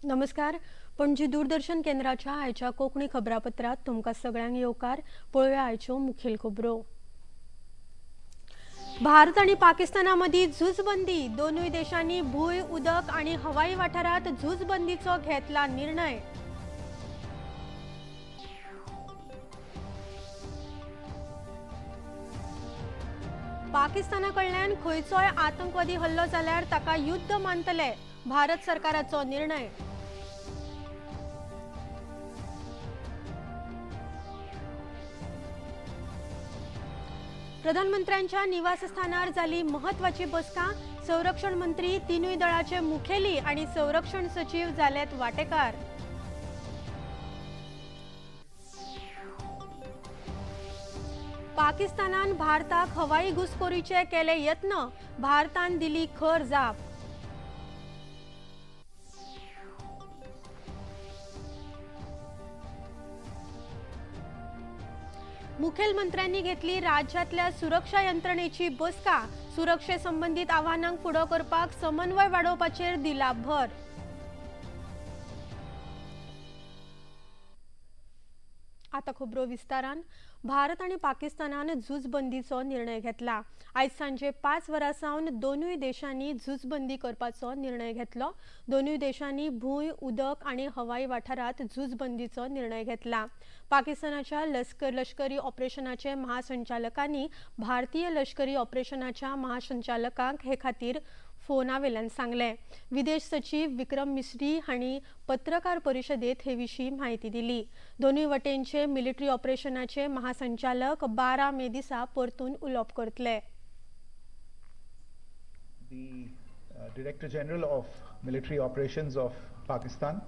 नमस्कार. पणजी दूरदर्शन केंद्राच्या आयच्या कोंकणी खबरापत्रात तुमकां सगळ्यांक येवकार. पळोवया आयच्यो मुखेल खबरो. भारत आणि पाकिस्ताना मदीं झुजबंदी. दोनूय देशांनी भूंय, उदक आणि हवाई वाठारांत झुजबंदीचो घेतला निर्णय. पाकिस्ताना कडल्यान खंयचोय आतंकवादी हल्लो जाल्यार ताका युद्ध मानतले. भारत सरकाराचो निर्णय. प्रधानमंत्र्यांच्या निवासस्थानार जाली महत्वाची बसका. संरक्षण मंत्री, तिनूय दळाचे मुखेली आणि संरक्षण सचिव जालेत वांटेकार. पाकिस्तानान भारताक हवाई घुसखोरीचे केले यत्न. भारतान दिली खर जाप. मुखेलमंत्र्यांनी घेतली राज्यातल्या सुरक्षा यंत्रणेची बसका. सुरक्षे संबंधित आव्हानांक फुडो करपाक समन्वय वाडोवपाचेर दिला भर. आता खबरो विस्तारान. भारत आणि पाकिस्तानान झुजबंदीचो निर्णय घेतला. आयज सांजे 5 वरां सावन दोनूय देशांनी झुजबंदी करपाचो निर्णय घेतलो. दोनूय देशांनी भूंय, उदक आणि हवाई वाठारांत झुजबंदीचो निर्णय घेतला. पाकिस्तानाच्या लष्करी ऑपरेशनाचे महासंचालकांनी भारतीय लष्करी ऑपरेशनाच्या महासंचालकांक हे खातीर फोनावेल्यान सांगले. विदेश सचिव विक्रम मिस्री हांणी पत्रकार परिशदेत हे विशीं माहिती दिली. दोनूय वटेनचे मिलिटरी ऑपरेशनाचे महासंचालक 12 मे दिसा परतून उलोवप करतले. The Director General of Military Operations of Pakistan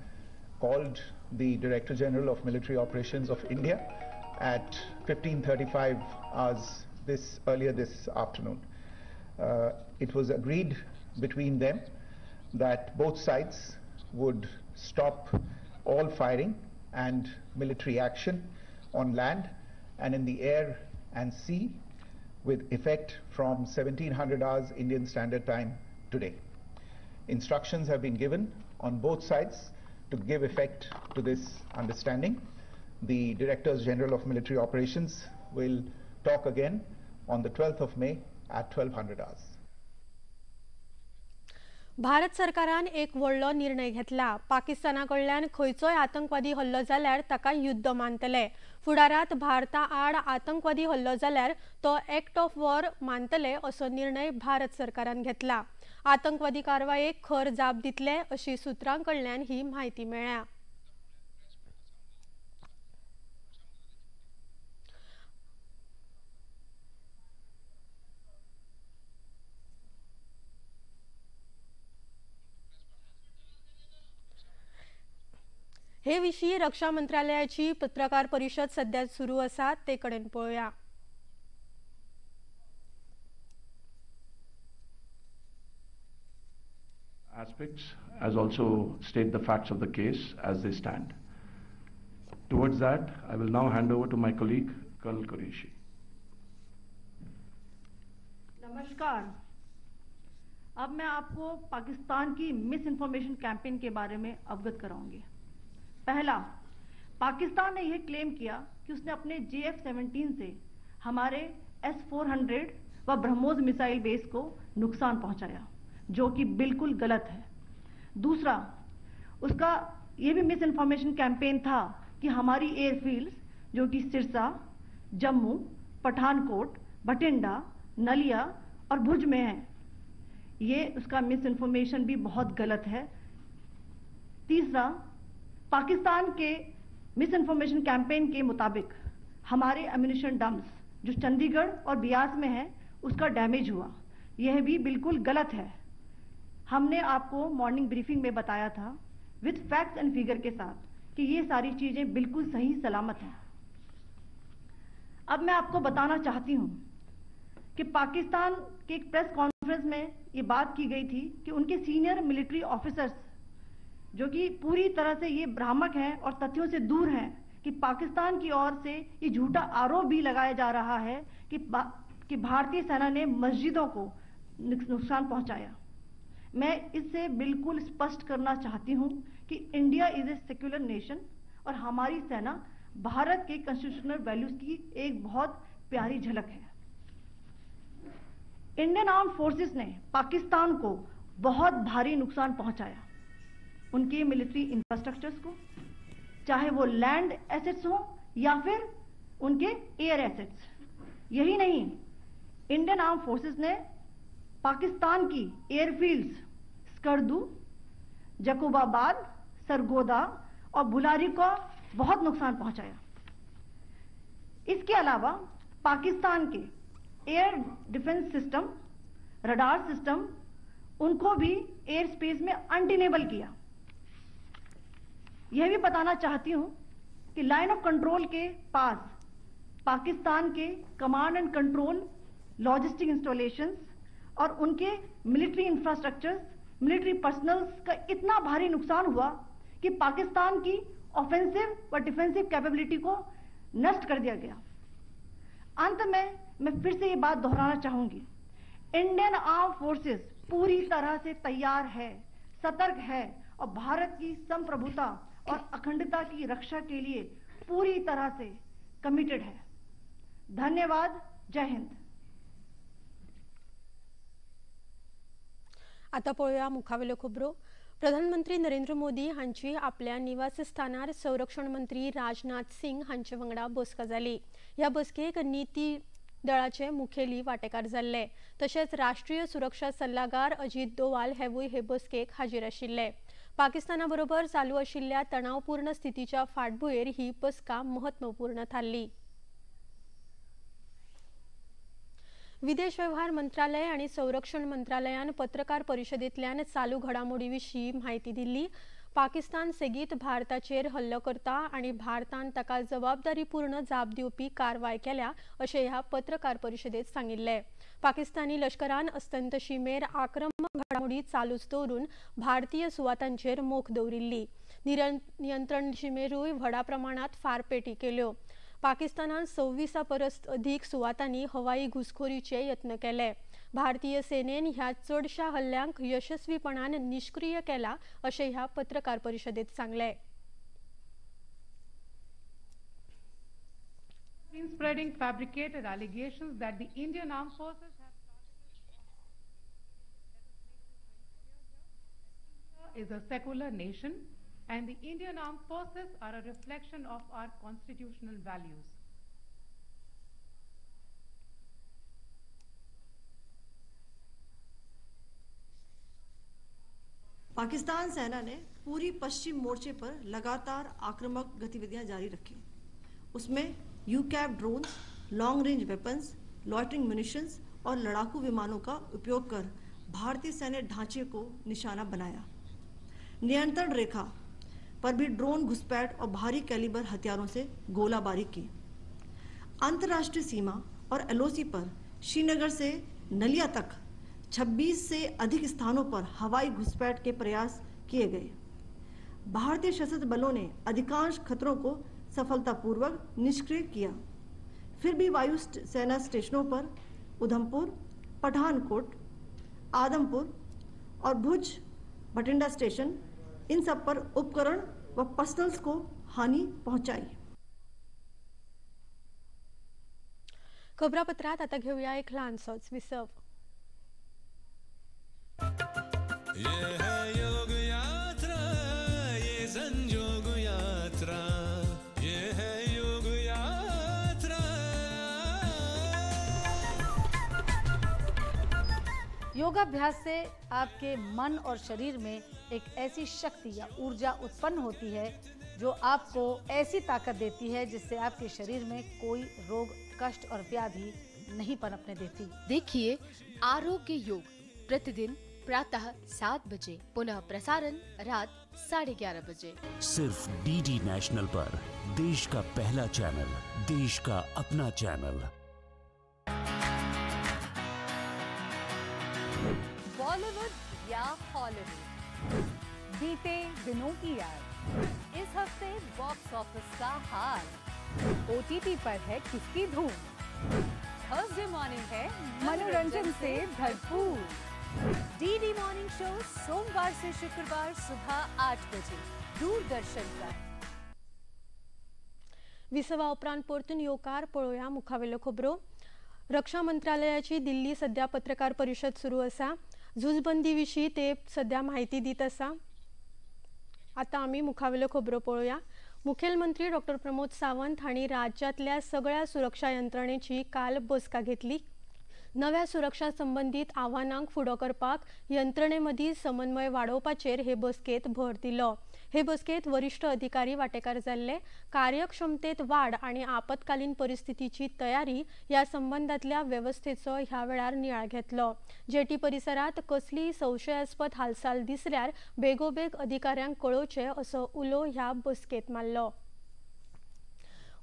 called the Director General of Military Operations of India at 15:35 hours earlier this afternoon. It was agreed between them that both sides would stop all firing and military action on land and in the air and sea with effect from 1700 hours Indian Standard Time today. Instructions have been given on both sides to give effect to this understanding. The Directors General of Military Operations will talk again on the 12th of May at 1200 hours. Bharat सरकारान एक व्हडलो निर्णय घेतला. पाकिस्ताना कडल्यान खंयचोय आतंकवादी hello जाल्यार ताका युद्ध मानतले. फुडारात भारता आड आतंकवादी हल्लो जाल्यार तो एक्ट ऑफ वॉर मानतले असो निर्णय भारत सरकारान घेतला. आतंकवादी कारवायेक खर जाप दितले अशी सुत्रांकडल्यान ही माहिती मेळ्ळ्या. हे विशीं रक्षा मंत्रालयाची पत्रकार परिषद सध्या सुरू आसा ते कडेन पळोवया. Aspects as also state the facts of the case as they stand. Towards that, I will now hand over to my colleague, Colonel Qureshi. नमस्कार. अब मैं आपको पाकिस्तान की मिस इन्फॉर्मेशन कैंपेन के बारे में अवगत कराऊंगी. पहला, पाकिस्तान ने यह क्लेम किया कि उसने अपने JF-17 से हमारे S-400 व ब्रह्मोस मिसाइल बेस को नुकसान पहुंचाया, जो कि बिल्कुल गलत है. दूसरा, उसका यह भी मिस इन्फॉर्मेशन कैंपेन था कि हमारी एयरफील्ड्स जो कि सिरसा, जम्मू, पठानकोट, भटिंडा, नलिया और भुज में हैं, ये उसका मिस इन्फॉर्मेशन भी बहुत गलत है. तीसरा, पाकिस्तान के मिस इन्फॉर्मेशन कैंपेन के मुताबिक हमारे एम्यूनिशन डम्प्स जो चंडीगढ़ और बियास में है उसका डैमेज हुआ, यह भी बिल्कुल गलत है. हमने आपको मॉर्निंग ब्रीफिंग में बताया था विद फैक्ट्स एंड फिगर के साथ कि ये सारी चीजें बिल्कुल सही सलामत हैं. अब मैं आपको बताना चाहती हूं कि पाकिस्तान के एक प्रेस कॉन्फ्रेंस में ये बात की गई थी कि उनके सीनियर मिलिट्री ऑफिसर्स जो कि पूरी तरह से ये भ्रामक हैं और तथ्यों से दूर हैं कि पाकिस्तान की ओर से ये झूठा आरोप भी लगाया जा रहा है कि भारतीय सेना ने मस्जिदों को नुकसान पहुंचाया. मैं इससे बिल्कुल स्पष्ट करना चाहती हूं कि India is a secular nation और हमारी सेना भारत के कॉन्स्टिट्यूशनल वैल्यूज की एक बहुत प्यारी झलक है। इंडियन आर्म फोर्सेस ने पाकिस्तान को बहुत भारी नुकसान पहुंचाया, उनके मिलिट्री इंफ्रास्ट्रक्चर्स को, चाहे वो लैंड एसेट्स हो या फिर उनके एयर एसेट्स। यही नहीं, इंडियन आर्म फोर्सेस ने पाकिस्तान की एयरफील्ड्स स्कर्दू, जकोबाबाद, सरगोदा और बुलारी को बहुत नुकसान पहुंचाया। इसके अलावा पाकिस्तान के air defence system, radar system, उनको भी एयर स्पेस में अनटेनेबल किया। यह भी बताना चाहती हूं कि लाइन ऑफ कंट्रोल के पास पाकिस्तान के command and control logistic installations और उनके मिलिट्री इंफ्रास्ट्रक्चर्स, मिलिट्री पर्सनल्स का इतना भारी नुकसान हुआ कि पाकिस्तान की ऑफेंसिव व डिफेंसिव कैपेबिलिटी को नष्ट कर दिया गया। अंत में मैं फिर से ये बात दोहराना चाहूंगी, इंडियन आर्म फोर्सेस पूरी तरह से तैयार है, सतर्क है और भारत की संप्रभुता और अखंडता की रक्षा के लिए पूरी तरह से कमिटेड है। धन्यवाद। जय हिंद। आता पळोवया मुखावेल्यो खबरो। प्रधानमंत्री नरेंद्र मोदी हांची आपल्या निवासस्थानार संरक्षण मंत्री राजनाथ सिंग हांचे वांगडा बसका जाली। ह्या बसकेक नीती दळाचे मुखेली वांटेकार जाल्ले, तशेंच राष्ट्रीय सुरक्षा सल्लागार अजित डोवाल हेवूय हे बसकेक हाजीर आशिल्ले। पाकिस्ताना बरोबर चालू आशिल्ल्या तणावपूर्ण स्थितीच्या फाटभुंयेर ही बसका महत्वपूर्ण थारली। विदेश व्यवहार मंत्रालय आणि संरक्षण मंत्रालयान पत्रकार परिशदेंतल्यान चालू घडामोडींविशीं म्हायती दिल्ली। पाकिस्तान सेगीत भारताचेर हल्लो करता आणि भारतान ताका जबाबदारीपूर्ण जाप दिवपी कारवाय केल्या अशें ह्या पत्रकार परिशदेंत सांगिल्लें। पाकिस्तानी लष्करान अस्तंत शीमेर आक्रमक घडामोडी चालूच दवरून भारतीय सुवातांचेर मोख दवरिल्ली। नियंत्रण शीमेरूय व्हडा प्रमाणात फारपेटी केल्यो। पाकिस्तानान 26 परस अधिक सुवातांनी हवाई घुसखोरीचे यत्न केले। भारतीय सेनेन ह्या चडशा हल्ल्यांक यशस्वीपणान निष्क्रिय केला अशें ह्या पत्रकार परिशदेंत सांगलें। Spreading fabricated allegations that the Indian armed forces have is a secular nation and the Indian armed forces are a reflection of our constitutional values. Pakistan सेना ने पूरी पश्चिम मोर्चे पर लगातार आक्रामक गतिविधियां जारी रखी। उसमें यूकैप drone, long range weapons, loitering munitions और लड़ाकू विमानों का उपयोग कर भारतीय सैन्य ढांचे को निशाना बनाया। नियंत्रण रेखा पर भी ड्रोन घुसपैठ और भारी कैलिबर हथियारों से गोलाबारी की। अंतर्राष्ट्रीय सीमा और एलओसी पर श्रीनगर से नलिया तक 26 से अधिक स्थानों पर हवाई घुसपैठ के प्रयास किए गए। भारतीय सशस्त्र बलों ने अधिकांश खतरों को सफलतापूर्वक निष्क्रिय किया। फिर भी वायु सेना स्टेशनों पर उधमपुर, पठानकोट, आदमपुर और भुज बठिंडा स्टेशन, इन सब पर उपकरण व पर्सनल्स को हानि पहुंचाई। खबरापत्रात आता घेऊया एक लहानसोच विसव। ये है योग यात्रा, ये संयोग यात्रा, ये है योग यात्रा। योगाभ्यास से आपके मन और शरीर में एक ऐसी शक्ति या ऊर्जा उत्पन्न होती है जो आपको ऐसी ताकत देती है जिससे आपके शरीर में कोई रोग, कष्ट और व्याधि नहीं पनपने देती। देखिए आरोग्य योग प्रतिदिन प्रातः 7 बजे, पुनः प्रसारण रात 11:30 बजे, सिर्फ डीडी नेशनल पर, देश का पहला चैनल, देश का अपना चैनल। बॉलीवुड या हॉलीवुड, बीते दिनों की याद, इस हफ्ते बॉक्स ऑफिस का हाल, ओटीटी पर है किसकी धूम, थर्सडे मॉर्निंग है मनोरंजन से भरपूर। डीडी मॉर्निंग शो सोमवार से शुक्रवार सुबह 8 बजे। दूरदर्शनचा. विसवा उपरांत परतून येवकार पळोवया मुखावेल्यो खबरो. रक्षा मंत्रालयाची दिल्ली सध्या पत्रकार परिशद सुरू आसा. झुजबंदी विशीं ते सध्या माहिती दीत आसा. आता आमी मुखावेल्यो खबरो पळोवया. मुखेलमंत्री डॉ. प्रमोद सावंत हांणी राज्यांतल्या सगळ्या सुरक्षा यंत्रणेची काल बसका घेतली. नव्या सुरक्षा संबंधीत आव्हानांक फुडो करपाक यंत्रणे मदीं समन्वय वाडोवपाचेर हे बसकेत भर दिलो. हे बसकेत वरिष्ठ अधिकारी वांटेकार जाल्ले. कार्यक्षमतेत वाड आनी आपतकालीन परिस्थितीची तयारी ह्या संबंधातल्या व्यवस्थेचो ह्या वेळार नियाळ घेतलो. जेटी परिसरात कसलीय संशयास्पद हालचाल दिसल्यार बेगोबेग अधिकाऱ्यांक कळोवचे असो उलो ह्या बसकेत मारलो.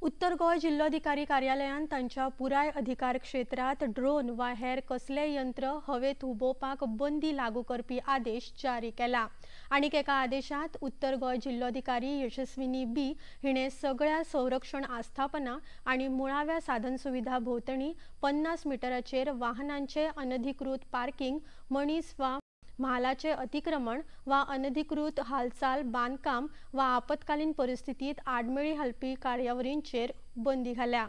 उत्तर गोंय जिल्लोधिकारी कार्यालयान तांच्या पुराय अधिकार क्षेत्रात ड्रोन वा हेर कसलेय यंत्र हवेत हुबोवपाक बंदी लागू करपी आदेश जारी केला. आनीक एका आदेशात उत्तर गोंय जिल्लोधिकारी यशस्विनी बी हिणे सगळ्या संरक्षण आस्थापना आनी मुळाव्या साधनसुविधा भोंवतणी 50 मिटराचेर वाहनांचे अनधिकृत पार्किंग, मनीस वा म्हालाचे अतिक्रमण वा अनधिकृत हालचाल, बांदकाम वा आपतकालीन परिस्थितीत आडमेळी घालपी कार्यावळींचेर बंदी घाल्या.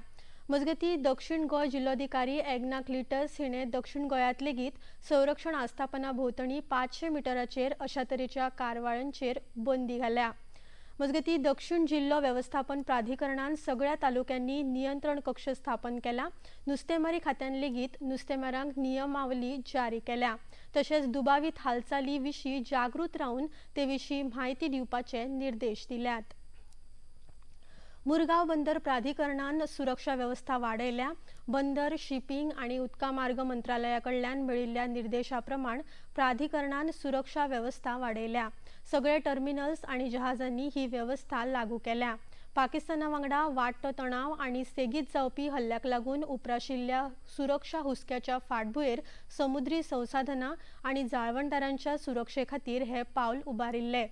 मजगती दक्षिण गोंय जिल्लोधिकारी एग्नाक लिटस हिणे दक्षिण गोंयांत लेगीत संरक्षण आस्थापना भोंवतणी 500 मिटराचेर अशा तरेच्या कारवायांचेर बंदी घाल्या. मजगती दक्षिण जिल्लो वेवस्थापन प्राधिकरणान सगळ्या तालुक्यांनी नियंत्रण कक्ष स्थापन केला. नुस्तेमारी खात्यान लेगीत नुस्तेमारांक नियमावली जारी केल्या. तशेंच दुबावीत हालचाली विशीं जागृत रावन ते विशीं म्हायती दिवपाचे निर्देश दिल्यात. मुरगांव बंदर प्राधिकरणान सुरक्षा व्यवस्था वाडयल्या. बंदर, शिपिंग आनी उदका मार्ग मंत्रालया कडल्यान मेळिल्ल्या निर्देशा प्रमाण प्राधिकरणान सुरक्षा व्यवस्था वाडयल्या. सगळे टर्मिनल्स आनी जहाजांनी ही व्यवस्था लागू केल्या. पाकिस्ताना वांगडा वाडटो तणाव आनी सेगीत जावपी हल्ल्याक लागून उप्राशिल्ल्या सुरक्षा हुस्क्याच्या फाटभुंयेर समुद्री संसाधनां आनी जाळवणदारांच्या सुरक्षे खातीर हे पावल उबारिल्ले.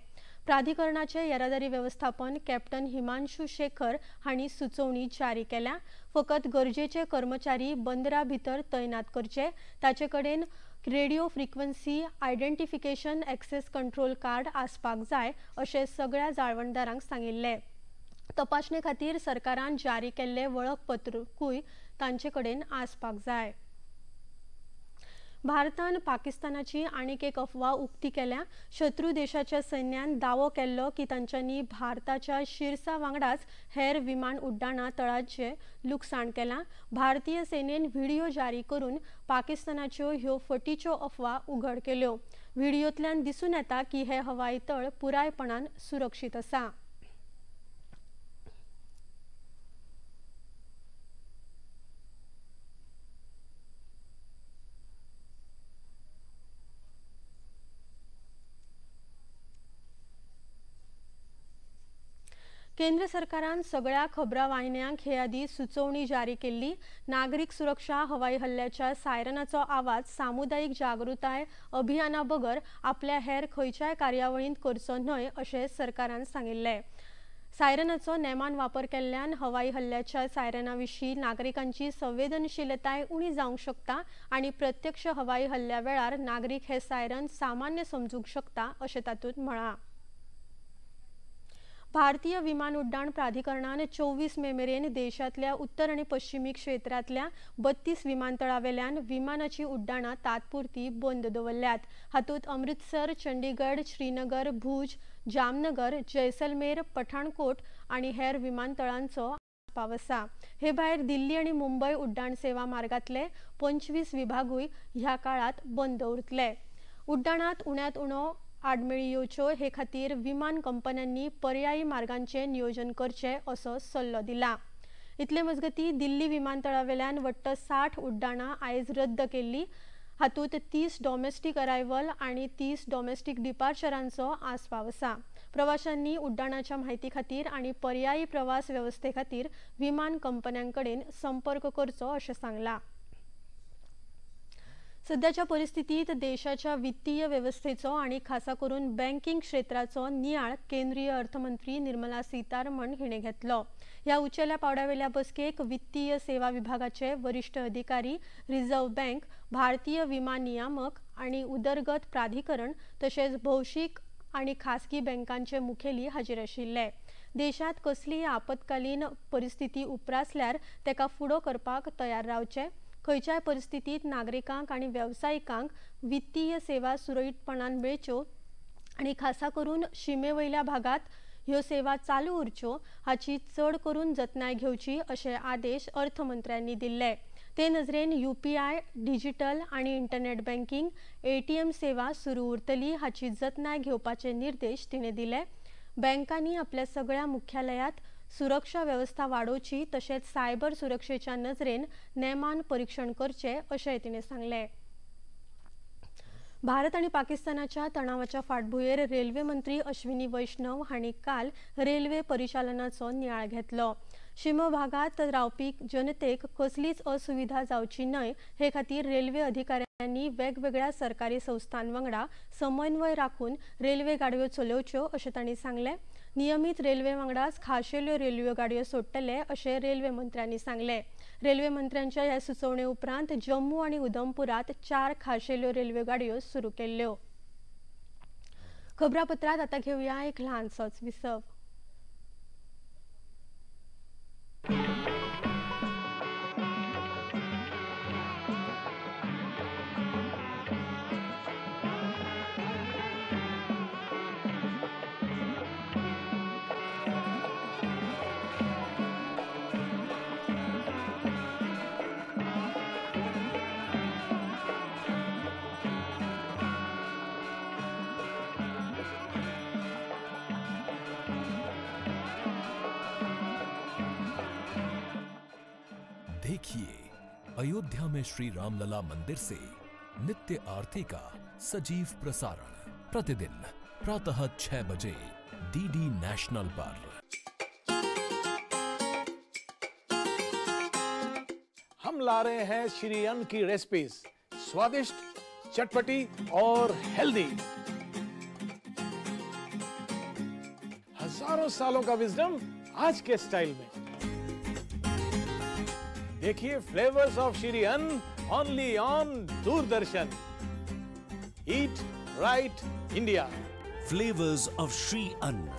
प्राधिकरणाचे येरादारी व्यवस्थापन कॅप्टन हिमांशु शेखर हांणी सुचोवणी जारी केल्या. फकत गरजेचे कर्मचारी बंदरा भितर तैनात करचे. ताचे कडेन radio frequency identification access control card आसपाक जाय अशें सगळ्या जाळवणदारांक सांगिल्ले. तपासणे खातीर सरकारान जारी केल्ले वळखपत्रकूय तांचे कडेन आसपाक जाय. भारतान पाकिस्तानाची आनीक एक अफवा उक्ती केल्या. शत्रू देशाच्या सैन्यान दावो केल्लो की तांच्यांनी भारताच्या शिरसा वांगडाच हेर विमान उड्डाणां तळांचे लुकसाण केलां. भारतीय सेनेन व्हिडिओ जारी करून पाकिस्तानाच्यो ह्यो फटीच्यो अफवा उघड केल्यो. व्हिडिओंतल्यान दिसून येता की हे हवाई तळ पुरायपणान सुरक्षीत आसा. केंद्र सरकारान सगळ्या खबरां वाहिन्यांक हे आदी सुचोवणी जारी केल्ली. नागरीक सुरक्षा हवाई हल्ल्याच्या सायरनाचो आवाज सामुदायिक जागृताय अभियाना बगर आपल्या हेर खंयच्याय कार्यावळींत करचो न्हय अशें सरकारान सांगिल्लें. सायरनाचो नेमान वापर केल्ल्यान हवाई हल्ल्याच्या सायरना विशीं नागरिकांची संवेदनशीलताय उणी जावंक शकता आनी प्रत्यक्ष हवाई हल्ल्या वेळार नागरीक हे सायरन सामान्य समजूंक शकता अशें तातूंत म्हळां. भारतीय विमान उड्डाण प्राधिकरणान 24 मे मेरेन देशातल्या उत्तर आनी पश्चिमी क्षेत्रातल्या 32 विमानतळावेल्यान विमानाची उड्डाणां तात्पुरती बंद दवरल्यात. हातूंत अमृतसर, चंडीगड, श्रीनगर, भुज, जामनगर, जैसलमेर, पठाणकोट आनी हेर विमानतळांचो आस्पाव आसा. हे भायर दिल्ली आनी मुंबय उड्डाण सेवा मार्गातले 25 विभागूय ह्या काळात बंद उरतले. उड्डाणांत उण्यांत उणो आडमेळी येवच्यो हे खातीर विमान कंपन्यांनी पर्यायी मार्गांचे नियोजन करचे असो सल्लो दिला. इतले मजगती दिल्ली विमानतळावेल्यान वट्ट 60 उड्डाणां आयज रद्द केल्ली. हातूंत 30 डॉमेस्टीक अरायव्हल आनी 30 डॉमेस्टीक डिपार्चरांचो आस्पाव आसा. प्रवाशांनी उड्डाणाच्या म्हायती खातीर आनी पर्यायी प्रवास वेवस्थे खातीर विमान कंपन्यांकडेन संपर्क करचो अशें सांगलां. सध्याच्या परिस्थितीत देशाच्या वित्तीय व्यवस्थेचो आनी खासा करून बँकिंग क्षेत्राचो नियाळ केंद्रीय अर्थमंत्री निर्मला सीतारमण हिणें घेतलो. ह्या उंचेल्या पावड्यावेल्या बसकेक वित्तीय सेवा विभागाचे वरिष्ठ अधिकारी, रिझर्व्ह बँक, भारतीय विमा नियामक आनी उदरगत प्राधिकरण तशेंच भौशीक आणि खासगी बँकांचे मुखेली हाजीर आशिल्ले। देशात कसलीय आपत्कालीन परिस्थिती उप्रासल्यार तेका फुडो करपाक तयार रावचे। खंयच्याय परिस्थितीत नागरिकांक आणि व्यावसायिकांक वित्तीय सेवा सुरळीतपणान मेळच्यो आणि खासा करून शिमेवयल्या भागात ह्यो सेवा चालू उरच्यो हाची चड करून जतनाय घेवची अशे आदेश अर्थमंत्र्यांनी दिले। ते नजरेन UPI, डिजिटल आणि इंटरनेट बँकिंग, ATM सेवा सुरू उरतली हाची जतनाय घेवपाचे निर्देश तिणे दिले। बँकांनी आपल्या सगळ्या मुख्यालयात सुरक्षा व्यवस्था वाडोवची तशेंच सायबर सुरक्षेच्या नजरेन नेमान परीक्षण करचे अशेंय तिणे सांगले। भारत आणि पाकिस्तानाच्या तणावाच्या फाटभुंयेर रेल्वे मंत्री अश्विनी वैष्णव हांणी काल रेल्वे परिचालनाचो नियाळ घेतलो। शिमो भागात रावपी जनतेक कसलीच असुविधा जावची न्हय हे खातीर रेल्वे अधिकाऱ्यांनी वेगवेगळ्या सरकारी संस्थांवांगडा समन्वय राखून रेल्वे गाडयो चलोवच्यो अशें तांणी सांगले। नियमीत रेल्वे वांगडाच खाशेल्यो रेल्वे गाडयो सोडटले अशें रेल्वे मंत्र्यांनी सांगले। रेल्वे मंत्र्यांच्या ह्या सुचोवणे उपरांत जम्मू आणि उधमपुरात 4 खाशेल्यो रेल्वे गाडयो सुरू केल्ल्यो। खबरापत्रात आता घेऊया एक ल्हानसोच विसव। देखिए अयोध्या में श्री रामलला मंदिर से नित्य आरती का सजीव प्रसारण प्रतिदिन प्रातः 6 बजे DD नेशनल पर। हम ला रहे हैं श्री अन्न की रेसिपीज, स्वादिष्ट, चटपटी और हेल्दी। हजारों सालों का विजडम आज के स्टाइल में। देखिए फ्लेवर्स ऑफ श्री अन्न only on Doordarshan. Eat right India. Flavours of Shri अन्न,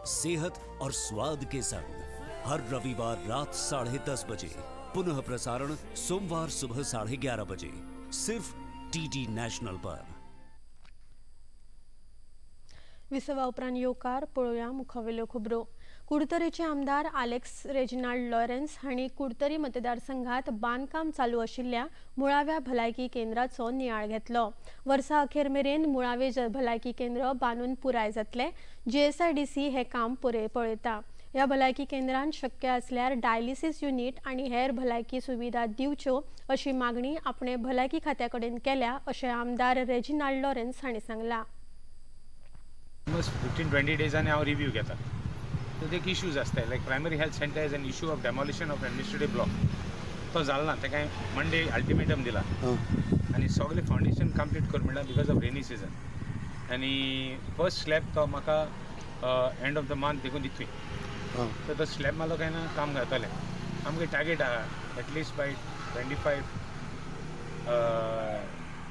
सेहत और स्वाद के संग हर रविवार रात 10:30 बजे, पुनः प्रसारण सोमवार सुबह 11:30 बजे, सिर्फ DD नेशनल पर। विसवा उपरांत येवकार पळोवया मुखावेल्यो खबरो। कुडतरेचे आमदार आलेक्स रेजिनाल्ड लॉरेन्स हांणी कुडतरी मतदारसंघात बांदकाम चालू आशिल्ल्या मुळाव्या भलायकी केंद्राचो नियाळ घेतलो। वर्सा अखेर मेरेन मुळावे भलायकी केंद्र बांदून पुराय जातले। GSIDC हे काम पळयता। ह्या भलायकी केंद्रान शक्य असल्यार डायलिसीस युनिट आणि हेर भलायकी सुविधा दिवच्यो अशी मागणी आपणे भलायकी खात्याकडेन केल्या अशें आमदार रेजिनाल्ड लॉरेन्स हांणी सांगला। 15-20 डेजांनी हांव रिव्ह्यू घेता। तर ते इश्यूज आसता लायक primary health centre is an issue of demolition of administrative block. तो जालो ना, तेका मंडे अल्टिमेटम दिला आनी सगळे फाउंडेशन कंप्लीट कर म्हणला बिकॉज ऑफ रेनी सीजन। आनी फर्स्ट स्लॅब तो म्हाका एंड ऑफ द मंथ देखून दितली। तर तो स्लॅब मारलो काय ना काम जातलें। आमगे टार्गेट आहा एटलिस्ट बाय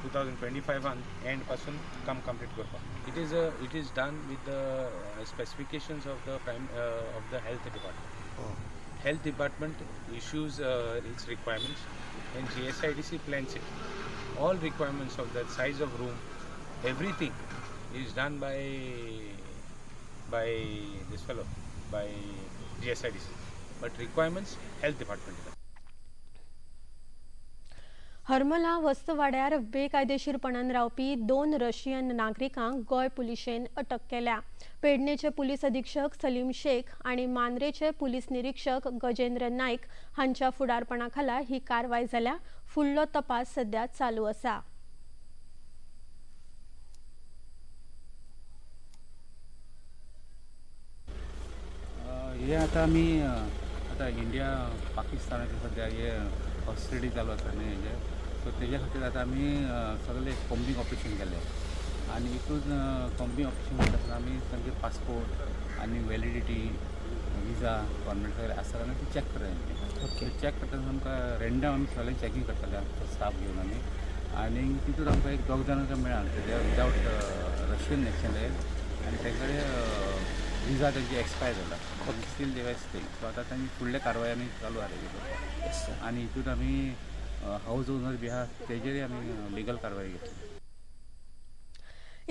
2025 एंड पासून काम कंप्लीट करपाक। It is done with the specifications of the health department. Health department issues its requirements and GSIDC plans it. All requirements of that size of room, everything is done by this fellow, by GSIDC. But requirements, health department. हरमला वस्तवाड्यार बेकायदेशीरपणान रावपी 2 Russian नागरिकांक गोय पुलिशेन अटक केल्या। पेडणेचे police अधीक्षक सलीम शेख आणि मांद्रेचे police निरीक्षक गजेंद्र नाईक हांच्या फुडारपणाखाला ही कारवाय जाल्या। फुडलो तपास सध्या चालू आसा। हे आता इंडिया पाकिस्तानाचे सध्या हे हॉस्टिलिटी चालू आसा न्ही हेजे, सो तेज्या खातीर आतां आमी सगळे कॉम्बिंग ऑपरेशन केले आनी हितून कॉम्बिंग ऑपरेशन करता आमी तांचे पासपोर्ट आनी वॅलिडिटी विजा गव्हर्मेंट सगळे आसा जाल्यार ती चॅक करता। ओके, चॅक करता आमकां रँडम आमी सगळे चॅकींग करताले आमचो स्टाफ घेवन आनी तितून आमकां एक 2 जाणां मेळ्ळा तेजे विदावट रशियन नॅशनल आनी तेंकडे विजा त्यांची एक्सपायर जाला स्टील दे वर स्टेइंग. सो आतां तांची फुडले कारवाय आमी चालू आहा तेजे करपाक. आनी हितून आमी हाऊस ओनर बी आहा तेजेरूय आमी लिगल कारवाय घेतली.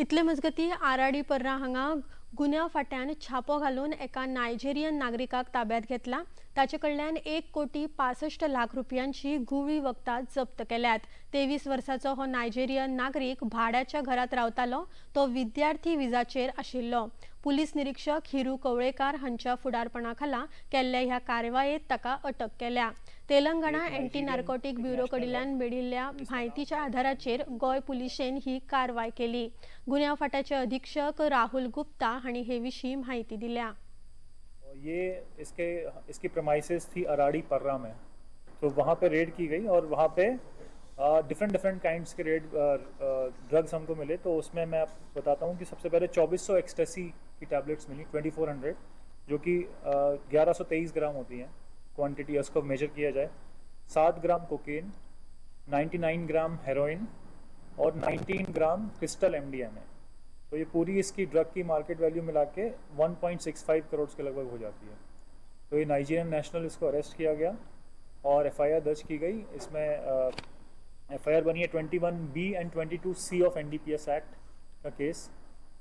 इतले मजगती आराडी पर्रा हांगा गुन्या फाट्यान छापो घालून एका नायजेरियन नागरिकाक ताब्यात घेतला. ताचे कडल्यान 1,65,00,000 रुपयांची गुळी वखदां जप्त केल्यात. 23 वर्साचो हो नायजेरियन नागरीक भाड्याच्या घरात रावतालो. तो विद्यार्थी विजाचेर आशिल्लो. पुलीस निरीक्षक हिरू कवळेकार हांच्या फुडारपणाखाला केल्ल्या ह्या कारवायेत ताका अटक केल्या. तेलंगणा एंटी नार्कोटिक ब्युरो कडल्यान मेळिल्ल्या म्हायतीच्या आधाराचेर गोंय पुलिशेन ही कारवाय केली. गुन्या फाट्याचे अधीक्षक राहुल गुप्ता हांणी हे विशीं म्हायती दिल्या. ये इसकी प्रमाइसेस थी अराड़ी पर्रा में, तो वहाँ पे रेड की गई और वहाँ पे डिफरेंट काइंड्स के रेड ड्रग्स हमको मिले. तो उसमें मैं आपको बताता हूँ कि सबसे पहले 2400 एक्सटेसी की टैबलेट्स मिली, 2400 जो कि 1123 ग्राम होती हैं क्वांटिटी, उसको मेजर किया जाए. 7 ग्राम कोकेन, 99 ग्राम हेरोइन और 19 ग्राम क्रिस्टल MDMA. तो ये पूरी इसकी ड्रग की मार्केट वैल्यू मिला के 1.65 करोड़ के लगभग हो जाती है. तो ये नाइजीरियन नेशनल, इसको अरेस्ट किया गया और FIR दर्ज की गई. इसमें FIR बनी है 21B and 22C of NDPS act का केस.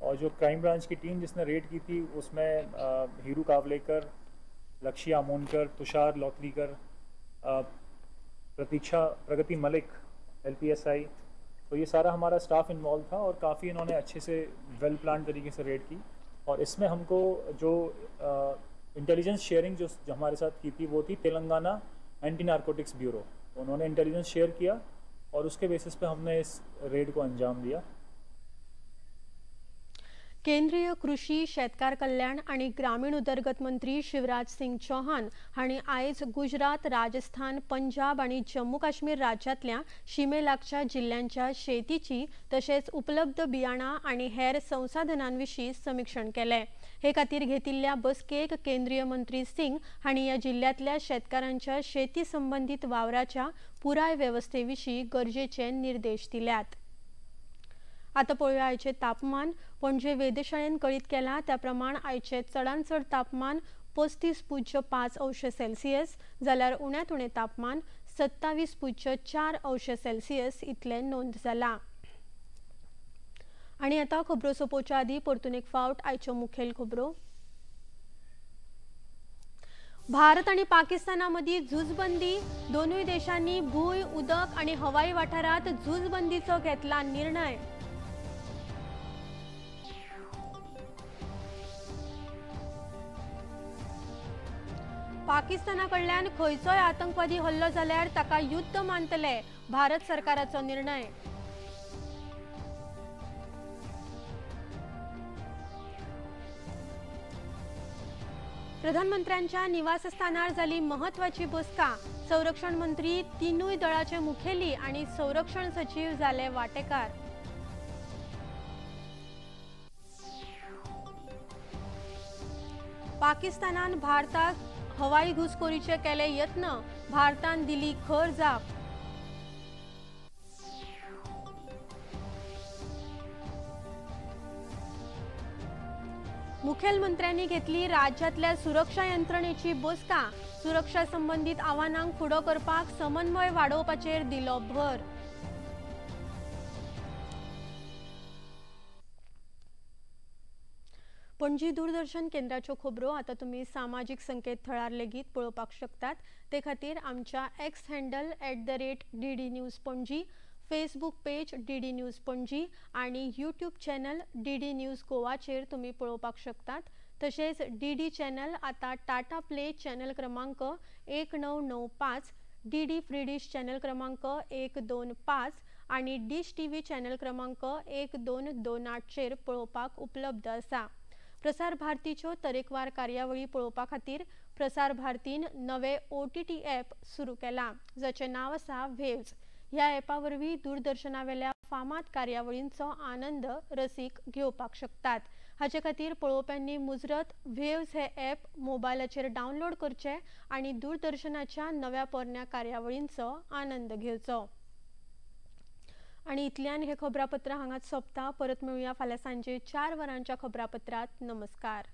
और जो क्राइम ब्रांच की टीम जिसने रेड की थी उसमें हीरू कावलेकर, लक्ष्य आमोनकर, तुषार लौतरीकर, प्रगति मलिक LPSI, तो ये सारा हमारा स्टाफ इन्वॉल्व था और काफ़ी इन्होंने अच्छे से वेल प्लान तरीके से रेड की. और इसमें हमको जो इंटेलिजेंस शेयरिंग जो हमारे साथ की थी वो थी तेलंगाना एंटी नार्कोटिक्स ब्यूरो. उन्होंने इंटेलिजेंस शेयर किया और उसके बेसिस पे हमने इस रेड को अंजाम दिया. केंद्रीय कृषी, शेतकार कल्याण आणि ग्रामीण उदरगत मंत्री शिवराज सिंग चौहान हांणी आयज गुजरात, राजस्थान, पंजाब आणि जम्मू काश्मीर राज्यांतल्या शिमेलागच्या जिल्ह्यांच्या शेतीची तशेंच उपलब्ध बियाणां आणि हेर संसाधनांविशीं समीक्षण केलें. हे खातीर घेतिल्ल्या बसकेक केंद्रीय मंत्री सिंग हांणी ह्या जिल्ह्यांतल्या शेतकारांच्या शेती संबंधीत वावराच्या पुराय वेवस्थेविशीं गरजेचे निर्देश दिल्यात. आता पळोवया आयचे तापमान. पणजे वेधशाळेन कळीत केला त्या प्रमाण आयचे चडांत चड तापमान 35.5 अंश सेल्सियस जाल्यार उण्यांत उणें तापमान 27.4 अंश सेल्सियस इतले नोंद जाला. आणि आता खबरो सोंपोवच्या आदीं परतून एक फावट आयच्यो मुखेल खबरो. भारत आणि पाकिस्ताना मदीं झुजबंदी. दोनूय देशांनी भूंय, उदक आणि हवाई वाठारांत झुजबंदीचो घेतला निर्णय. पाकिस्ताना कडल्यान खंयचोय आतंकवादी हल्लो जाल्यार ताका युद्ध मानतले, भारत सरकाराचो निर्णय. प्रधानमंत्र्यांच्या निवासस्थानार जाली महत्वाची बसका. संरक्षण मंत्री, तिनूय दळाचे मुखेली आणि संरक्षण सचिव जाले वांटेकार. पाकिस्तानान भारताक हवाई घुसखोरीचे केले यत्न, भारतान दिली खर जाप. मुखेलमंत्र्यांनी घेतली राज्यातल्या सुरक्षा यंत्रणेची बसका. सुरक्षा संबंधित आव्हानांक फुडो करपाक समन्वय वाडोवपाचेर दिलो भर. पणजी दूरदर्शन केंद्राच्यो खबरो आता तुम्ही सामाजिक संकेत थळार लेगीत पळोवपाक शकतात. ते खातीर आमच्या X handle @DD News Panaji, Facebook page DD News Panaji आणि यूट्यूब चॅनल DD News गोवाचेर तुम्ही पळोवपाक शकतात. तशेंच DD चॅनल आता टाटा प्ले चॅनल क्रमांक 1995, DD फ्री डिश चॅनल क्रमांक 125 आणि डिश TV चॅनल क्रमांक 1228 चेर पळोवपाक उपलब्ध आसा. प्रसार भारतीच्यो तरेकवार कार्यावळी पळोवपा खातीर प्रसार भारतीन नवे OTT ॲप सुरू केला, जाचें नांव आसा वेव्ज. ह्या ॲपा वरवीं दूरदर्शनावेल्या फामाद कार्यावळींचो आनंद रसीक घेवपाक शकतात. हाचे खातीर पळोवप्यांनी मुजरत वेव्ज हे ॲप मोबायलाचेर डावनलोड करचें आनी दूरदर्शनाच्या नव्या पोरण्या कार्यावळींचो आनंद घेवचो. आणि इतल्यान हे खबरापत्र हांगाच सोंपता. परत मेळुया फाल्यां सांजे 4 वरांच्या खबरापत्रात. नमस्कार.